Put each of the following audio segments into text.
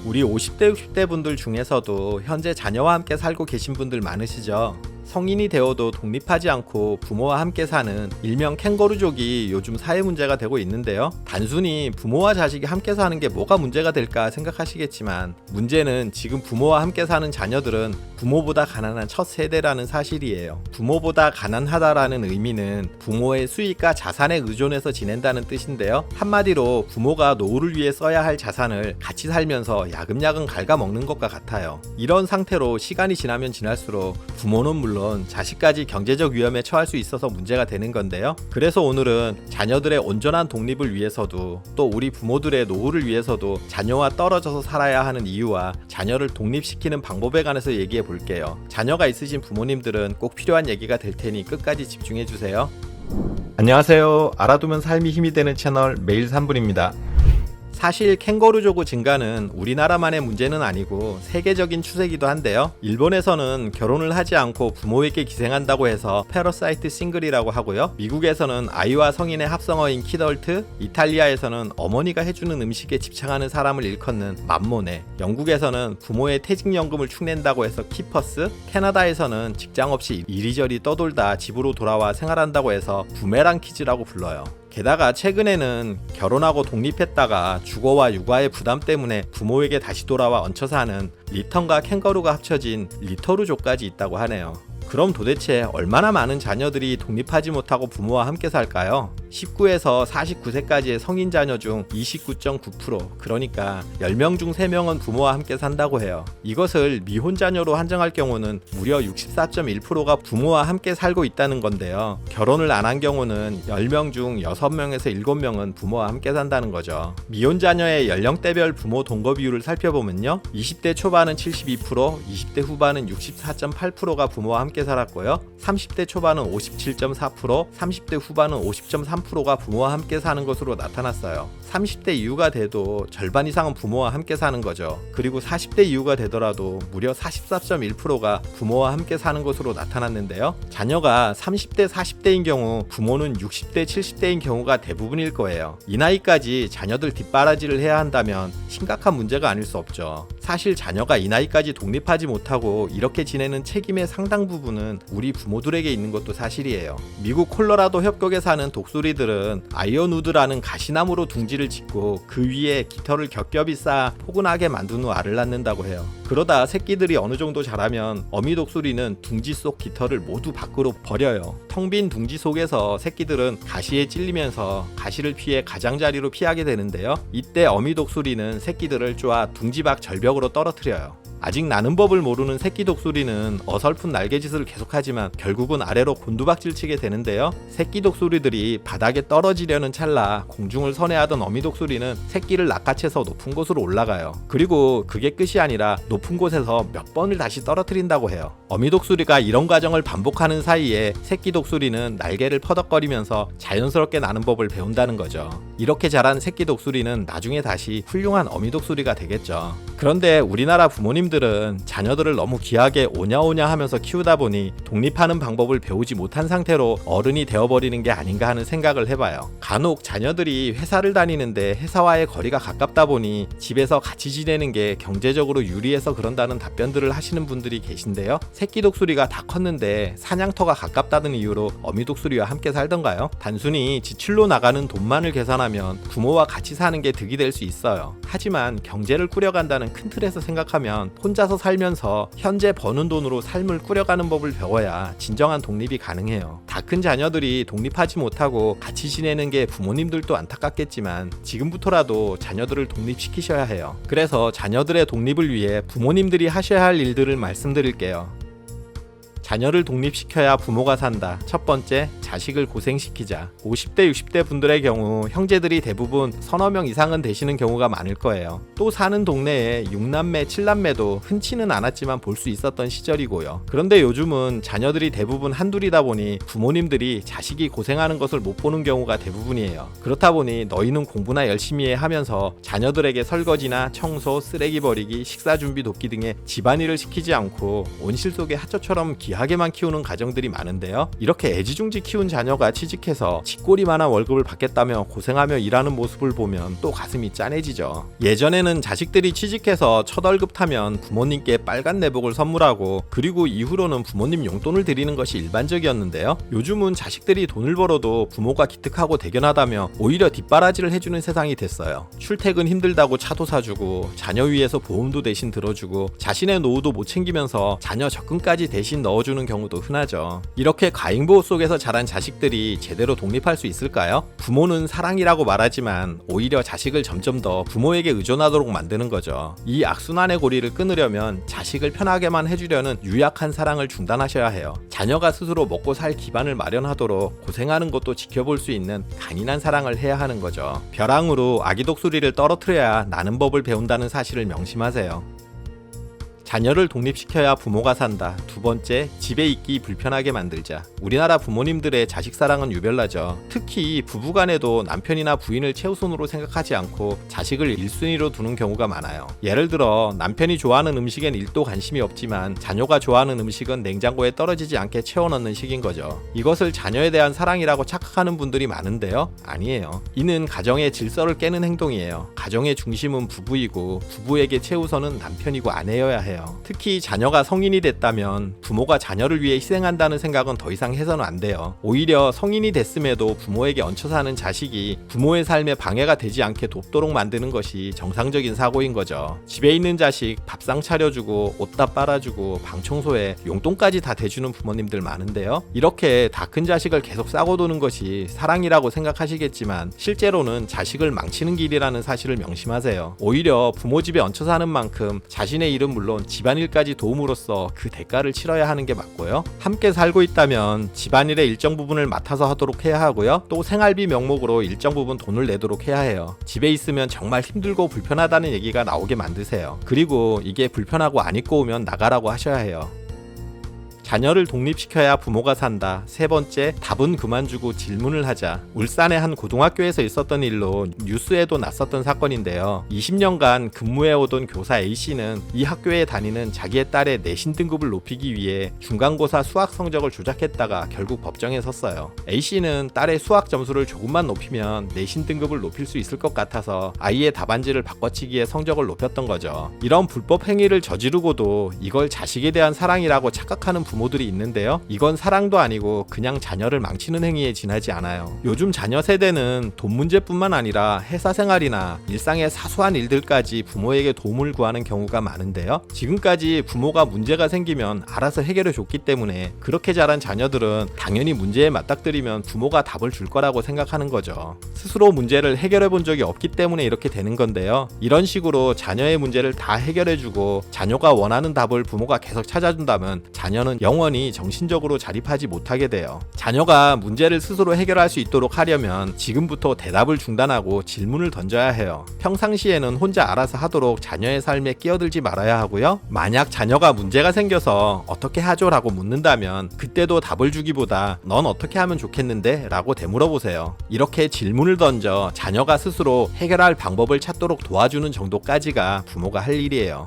우리 50대, 60대 분들 중에서도 현재 자녀와 함께 살고 계신 분들 많으시죠? 성인이 되어도 독립하지 않고 부모와 함께 사는 일명 캥거루족이 요즘 사회 문제가 되고 있는데요. 단순히 부모와 자식이 함께 사는 게 뭐가 문제가 될까 생각하시겠지만, 문제는 지금 부모와 함께 사는 자녀들은 부모보다 가난한 첫 세대라는 사실이에요. 부모보다 가난하다라는 의미는 부모의 수익과 자산에 의존해서 지낸다는 뜻인데요. 한마디로 부모가 노후를 위해 써야 할 자산을 같이 살면서 야금야금 갉아먹는 것과 같아요. 이런 상태로 시간이 지나면 지날수록 부모는 물론 자식까지 경제적 위험에 처할 수 있어서 문제가 되는 건데요. 그래서 오늘은 자녀들의 온전한 독립을 위해서도, 또 우리 부모들의 노후를 위해서도 자녀와 떨어져서 살아야 하는 이유와 자녀를 독립시키는 방법에 관해서 얘기해 볼게요. 자녀가 있으신 부모님들은 꼭 필요한 얘기가 될 테니 끝까지 집중해 주세요. 안녕하세요. 알아두면 삶이 힘이 되는 채널 매일 3분입니다. 사실 캥거루족의 증가는 우리나라만의 문제는 아니고 세계적인 추세이기도 한데요. 일본에서는 결혼을 하지 않고 부모에게 기생한다고 해서 패러사이트 싱글이라고 하고요. 미국에서는 아이와 성인의 합성어인 키덜트, 이탈리아에서는 어머니가 해주는 음식에 집착하는 사람을 일컫는 맘모네, 영국에서는 부모의 퇴직연금을 축낸다고 해서 키퍼스, 캐나다에서는 직장 없이 이리저리 떠돌다 집으로 돌아와 생활한다고 해서 부메랑 키즈라고 불러요. 게다가 최근에는 결혼하고 독립했다가 주거와 육아의 부담 때문에 부모에게 다시 돌아와 얹혀 사는 리턴과 캥거루가 합쳐진 리터루족까지 있다고 하네요. 그럼 도대체 얼마나 많은 자녀들이 독립하지 못하고 부모와 함께 살까요? 19에서 49세까지의 성인 자녀 중 29.9%, 그러니까 10명 중 3명은 부모와 함께 산다고 해요. 이것을 미혼 자녀로 한정할 경우는 무려 64.1%가 부모와 함께 살고 있다는 건데요. 결혼을 안 한 경우는 10명 중 6명에서 7명은 부모와 함께 산다는 거죠. 미혼 자녀의 연령대별 부모 동거 비율을 살펴보면요. 20대 초반은 72%, 20대 후반은 64.8%가 부모와 함께 살았고요. 30대 초반은 57.4%, 30대 후반은 50.3%가 부모와 함께 사는 것으로 나타났어요. 30대 이후가 돼도 절반 이상은 부모와 함께 사는 거죠. 그리고 40대 이후가 되더라도 무려 44.1%가 부모와 함께 사는 것으로 나타났는데요. 자녀가 30대, 40대인 경우 부모는 60대, 70대인 경우가 대부분일 거예요. 이 나이까지 자녀들 뒷바라지를 해야 한다면 심각한 문제가 아닐 수 없죠. 사실 자녀가 이 나이까지 독립하지 못하고 이렇게 지내는 책임의 상당 부분은 우리 부모들에게 있는 것도 사실이에요. 미국 콜로라도 협곡에 사는 독수리들은 아이언우드라는 가시나무로 둥지를 짓고 그 위에 깃털을 겹겹이 쌓아 포근하게 만든 후 알을 낳는다고 해요. 그러다 새끼들이 어느 정도 자라면 어미 독수리는 둥지 속 깃털을 모두 밖으로 버려요. 텅 빈 둥지 속에서 새끼들은 가시에 찔리면서 가시를 피해 가장자리로 피하게 되는데요. 이때 어미 독수리는 새끼들을 쪼아 둥지 밖 절벽으로 떨어뜨려요. 아직 나는 법을 모르는 새끼 독수리는 어설픈 날개짓을 계속하지만 결국은 아래로 곤두박질 치게 되는데요. 새끼 독수리들이 바닥에 떨어지려는 찰나 공중을 선회하던 어미 독수리는 새끼를 낚아채서 높은 곳으로 올라가요. 그리고 그게 끝이 아니라 높은 곳에서 몇 번을 다시 떨어뜨린다고 해요. 어미 독수리가 이런 과정을 반복하는 사이에 새끼 독수리는 날개를 퍼덕거리면서 자연스럽게 나는 법을 배운다는 거죠. 이렇게 자란 새끼 독수리는 나중에 다시 훌륭한 어미 독수리가 되겠죠. 그런데 우리나라 부모님들은 자녀들을 너무 귀하게 오냐오냐 하면서 키우다 보니 독립하는 방법을 배우지 못한 상태로 어른이 되어버리는 게 아닌가 하는 생각을 해봐요. 간혹 자녀들이 회사를 다니는데 회사와의 거리가 가깝다 보니 집에서 같이 지내는 게 경제적으로 유리해서 그런다는 답변들을 하시는 분들이 계신데요. 새끼 독수리가 다 컸는데 사냥터가 가깝다는 이유로 어미 독수리와 함께 살던가요? 단순히 지출로 나가는 돈만을 계산하면 부모와 같이 사는 게 득이 될 수 있어요. 하지만 경제를 꾸려간다는 큰 틀에서 생각하면 혼자서 살면서 현재 버는 돈으로 삶을 꾸려가는 법을 배워야 진정한 독립이 가능해요. 다 큰 자녀들이 독립하지 못하고 같이 지내는 게 부모님들도 안타깝겠지만 지금부터라도 자녀들을 독립시키셔야 해요. 그래서 자녀들의 독립을 위해 부모님들이 하셔야 할 일들을 말씀드릴게요. 자녀를 독립시켜야 부모가 산다. 첫 번째, 자식을 고생시키자. 50대, 60대 분들의 경우 형제들이 대부분 서너 명 이상은 되시는 경우가 많을 거예요. 또 사는 동네에 6남매, 7남매도 흔치는 않았지만 볼 수 있었던 시절이고요. 그런데 요즘은 자녀들이 대부분 한둘이다 보니 부모님들이 자식이 고생하는 것을 못 보는 경우가 대부분이에요. 그렇다 보니 너희는 공부나 열심히 해 하면서 자녀들에게 설거지나 청소, 쓰레기 버리기, 식사 준비 돕기 등의 집안일을 시키지 않고 온실 속의 하초처럼 귀하 귀하게만 키우는 가정들이 많은데요. 이렇게 애지중지 키운 자녀가 취직해서 쥐꼬리만한 월급을 받겠다며 고생하며 일하는 모습을 보면 또 가슴이 짠해지죠. 예전에는 자식들이 취직해서 첫 월급 타면 부모님께 빨간 내복을 선물하고 그리고 이후로는 부모님 용돈을 드리는 것이 일반적이었는데요. 요즘은 자식들이 돈을 벌어도 부모가 기특하고 대견하다며 오히려 뒷바라지를 해주는 세상이 됐어요. 출퇴근 힘들다고 차도 사주고 자녀 위해서 보험도 대신 들어주고 자신의 노후도 못 챙기면서 자녀 적금까지 대신 넣어주는 경우도 흔하죠. 이렇게 과잉보호 속에서 자란 자식들이 제대로 독립할 수 있을까요? 부모는 사랑이라고 말하지만 오히려 자식을 점점 더 부모에게 의존하도록 만드는 거죠. 이 악순환의 고리를 끊으려면 자식을 편하게만 해주려는 유약한 사랑을 중단하셔야 해요. 자녀가 스스로 먹고 살 기반을 마련하도록 고생하는 것도 지켜볼 수 있는 강인한 사랑을 해야 하는 거죠. 벼랑으로 아기 독수리를 떨어뜨려야 나는 법을 배운다는 사실을 명심하세요. 자녀를 독립시켜야 부모가 산다. 두 번째, 집에 있기 불편하게 만들자. 우리나라 부모님들의 자식 사랑은 유별나죠. 특히 부부간에도 남편이나 부인을 최우선으로 생각하지 않고 자식을 1순위로 두는 경우가 많아요. 예를 들어 남편이 좋아하는 음식엔 1도 관심이 없지만 자녀가 좋아하는 음식은 냉장고에 떨어지지 않게 채워넣는 식인 거죠. 이것을 자녀에 대한 사랑이라고 착각하는 분들이 많은데요. 아니에요. 이는 가정의 질서를 깨는 행동이에요. 가정의 중심은 부부이고 부부에게 최우선은 남편이고 아내여야 해요. 특히 자녀가 성인이 됐다면 부모가 자녀를 위해 희생한다는 생각은 더 이상 해서는 안 돼요. 오히려 성인이 됐음에도 부모에게 얹혀 사는 자식이 부모의 삶에 방해가 되지 않게 돕도록 만드는 것이 정상적인 사고인 거죠. 집에 있는 자식 밥상 차려주고 옷 다 빨아주고 방 청소해 용돈까지 다 대주는 부모님들 많은데요. 이렇게 다 큰 자식을 계속 싸고 도는 것이 사랑이라고 생각하시겠지만 실제로는 자식을 망치는 길이라는 사실을 명심하세요. 오히려 부모 집에 얹혀 사는 만큼 자신의 일은 물론 집안일까지 도움으로써 그 대가를 치러야 하는 게 맞고요. 함께 살고 있다면 집안일의 일정 부분을 맡아서 하도록 해야 하고요. 또 생활비 명목으로 일정 부분 돈을 내도록 해야 해요. 집에 있으면 정말 힘들고 불편하다는 얘기가 나오게 만드세요. 그리고 이게 불편하고 안 입고 오면 나가라고 하셔야 해요. 자녀를 독립시켜야 부모가 산다. 세 번째, 답은 그만 주고 질문을 하자. 울산의 한 고등학교에서 있었던 일로 뉴스에도 났었던 사건인데요. 20년간 근무해오던 교사 A씨는 이 학교에 다니는 자기의 딸의 내신 등급을 높이기 위해 중간고사 수학 성적을 조작했다가 결국 법정에 섰어요. A씨는 딸의 수학 점수를 조금만 높이면 내신 등급을 높일 수 있을 것 같아서 아이의 답안지를 바꿔치기에 성적을 높였던 거죠. 이런 불법 행위를 저지르고도 이걸 자식에 대한 사랑이라고 착각하는 부모들이 있는데요. 이건 사랑도 아니고 그냥 자녀를 망치는 행위에 지나지 않아요. 요즘 자녀 세대는 돈 문제뿐만 아니라 회사 생활이나 일상의 사소한 일들까지 부모에게 도움을 구하는 경우가 많은데요. 지금까지 부모가 문제가 생기면 알아서 해결해 줬기 때문에 그렇게 자란 자녀들은 당연히 문제에 맞닥뜨리면 부모가 답을 줄 거라고 생각하는 거죠. 스스로 문제를 해결해 본 적이 없기 때문에 이렇게 되는 건데요. 이런 식으로 자녀의 문제를 다 해결해 주고 자녀가 원하는 답을 부모가 계속 찾아준다면 자녀는 영원히 정신적으로 자립하지 못하게 돼요. 자녀가 문제를 스스로 해결할 수 있도록 하려면 지금부터 대답을 중단하고 질문을 던져야 해요. 평상시에는 혼자 알아서 하도록 자녀의 삶에 끼어들지 말아야 하고요. 만약 자녀가 문제가 생겨서 어떻게 하죠? 라고 묻는다면 그때도 답을 주기보다 넌 어떻게 하면 좋겠는데? 라고 되물어보세요. 이렇게 질문을 던져 자녀가 스스로 해결할 방법을 찾도록 도와주는 정도까지가 부모가 할 일이에요.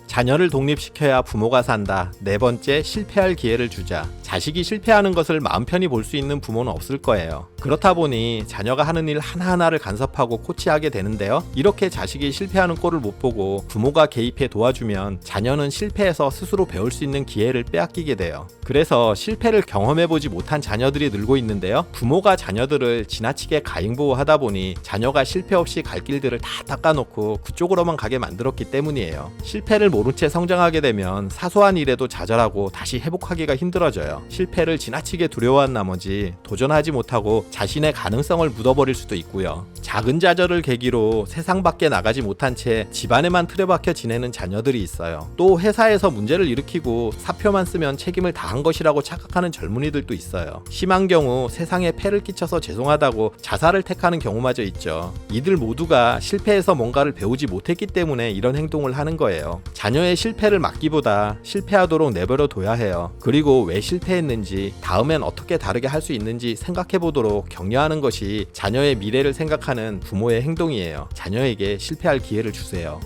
자녀를 독립시켜야 부모가 산다. 네 번째, 실패할 기회를 주자. 자식이 실패하는 것을 마음 편히 볼 수 있는 부모는 없을 거예요. 그렇다 보니 자녀가 하는 일 하나하나를 간섭하고 코치하게 되는데요. 이렇게 자식이 실패하는 꼴을 못 보고 부모가 개입해 도와주면 자녀는 실패해서 스스로 배울 수 있는 기회를 빼앗기게 돼요. 그래서 실패를 경험해보지 못한 자녀들이 늘고 있는데요. 부모가 자녀들을 지나치게 가잉보호하다 보니 자녀가 실패 없이 갈 길들을 다 닦아놓고 그쪽으로만 가게 만들었기 때문이에요. 실패를 모른 채 성장하게 되면 사소한 일에도 좌절하고 다시 회복하기가 힘들어져요. 실패를 지나치게 두려워한 나머지 도전하지 못하고 자신의 가능성을 묻어버릴 수도 있고요. 작은 좌절을 계기로 세상 밖에 나가지 못한 채 집안에만 틀어박혀 지내는 자녀들이 있어요. 또 회사에서 문제를 일으키고 사표만 쓰면 책임을 다한 것이라고 착각하는 젊은이들도 있어요. 심한 경우 세상에 폐를 끼쳐서 죄송하다고 자살을 택하는 경우마저 있죠. 이들 모두가 실패해서 뭔가를 배우지 못했기 때문에 이런 행동을 하는 거예요. 자녀의 실패를 막기보다 실패하도록 내버려 둬야 해요. 그리고 왜 실패했는지, 다음엔 어떻게 다르게 할 수 있는지 생각해 보도록 격려하는 것이 자녀의 미래를 생각하는 부모의 행동이에요. 자녀에게 실패할 기회를 주세요.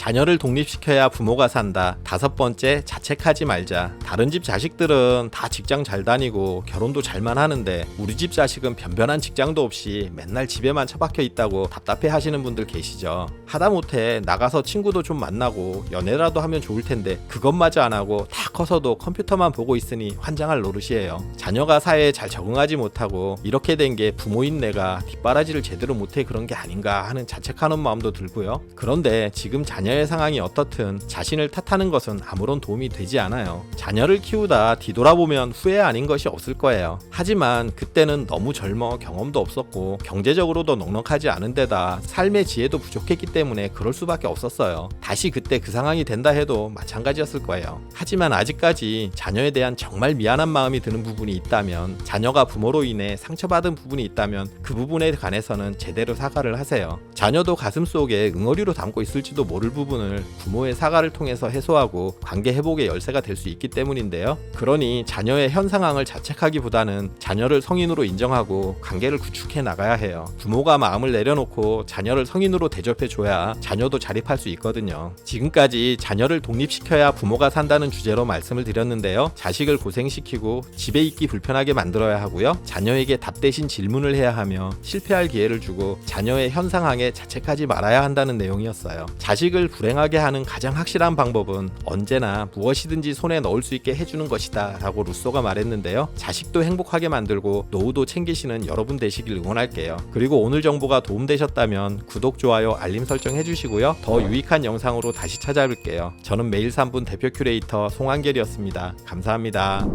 자녀를 독립시켜야 부모가 산다. 5번째, 자책하지 말자. 다른 집 자식들은 다 직장 잘 다니고 결혼도 잘만 하는데 우리 집 자식은 변변한 직장도 없이 맨날 집에만 처박혀 있다고 답답해 하시는 분들 계시죠. 하다못해 나가서 친구도 좀 만나고 연애라도 하면 좋을 텐데 그것마저 안 하고 다 커서도 컴퓨터만 보고 있으니 환장할 노릇이에요. 자녀가 사회에 잘 적응하지 못하고 이렇게 된 게 부모인 내가 뒷바라지를 제대로 못해 그런 게 아닌가 하는 자책하는 마음도 들고요. 그런데 지금 자녀의 상황이 어떻든 자신을 탓하는 것은 아무런 도움이 되지 않아요. 자녀를 키우다 뒤돌아보면 후회 아닌 것이 없을 거예요. 하지만 그때는 너무 젊어 경험도 없었고 경제적으로도 넉넉하지 않은 데다 삶의 지혜도 부족했기 때문에 그럴 수밖에 없었어요. 다시 그때 그 상황이 된다 해도 마찬가지였을 거예요. 하지만 아직까지 자녀에 대한 정말 미안한 마음이 드는 부분이 있다면, 자녀가 부모로 인해 상처받은 부분이 있다면 그 부분에 관해서는 제대로 사과를 하세요. 자녀도 가슴속에 응어리로 담고 있을지도 모를 부분을 부모의 사과를 통해서 해소하고 관계 회복의 열쇠가 될 수 있기 때문인데요. 그러니 자녀의 현 상황을 자책하기보다는 자녀를 성인으로 인정하고 관계를 구축해 나가야 해요. 부모가 마음을 내려놓고 자녀를 성인으로 대접해줘야 자녀도 자립할 수 있거든요. 지금까지 자녀를 독립시켜야 부모가 산다는 주제로 말씀을 드렸는데요. 자식을 고생시키고 집에 있기 불편하게 만들어야 하고요. 자녀에게 답 대신 질문을 해야 하며 실패할 기회를 주고 자녀의 현 상황에 자책하지 말아야 한다는 내용이었어요. 자식을 불행하게 하는 가장 확실한 방법은 언제나 무엇이든지 손에 넣을 수 있게 해주는 것이다 라고 루소가 말했는데요. 자식도 행복하게 만들고 노후도 챙기시는 여러분 되시길 응원할게요. 그리고 오늘 정보가 도움되셨다면 구독, 좋아요, 알림 설정 해주시고요. 더 유익한 영상으로 다시 찾아뵐게요. 저는 매일 3분 대표 큐레이터 송한결이었습니다. 감사합니다.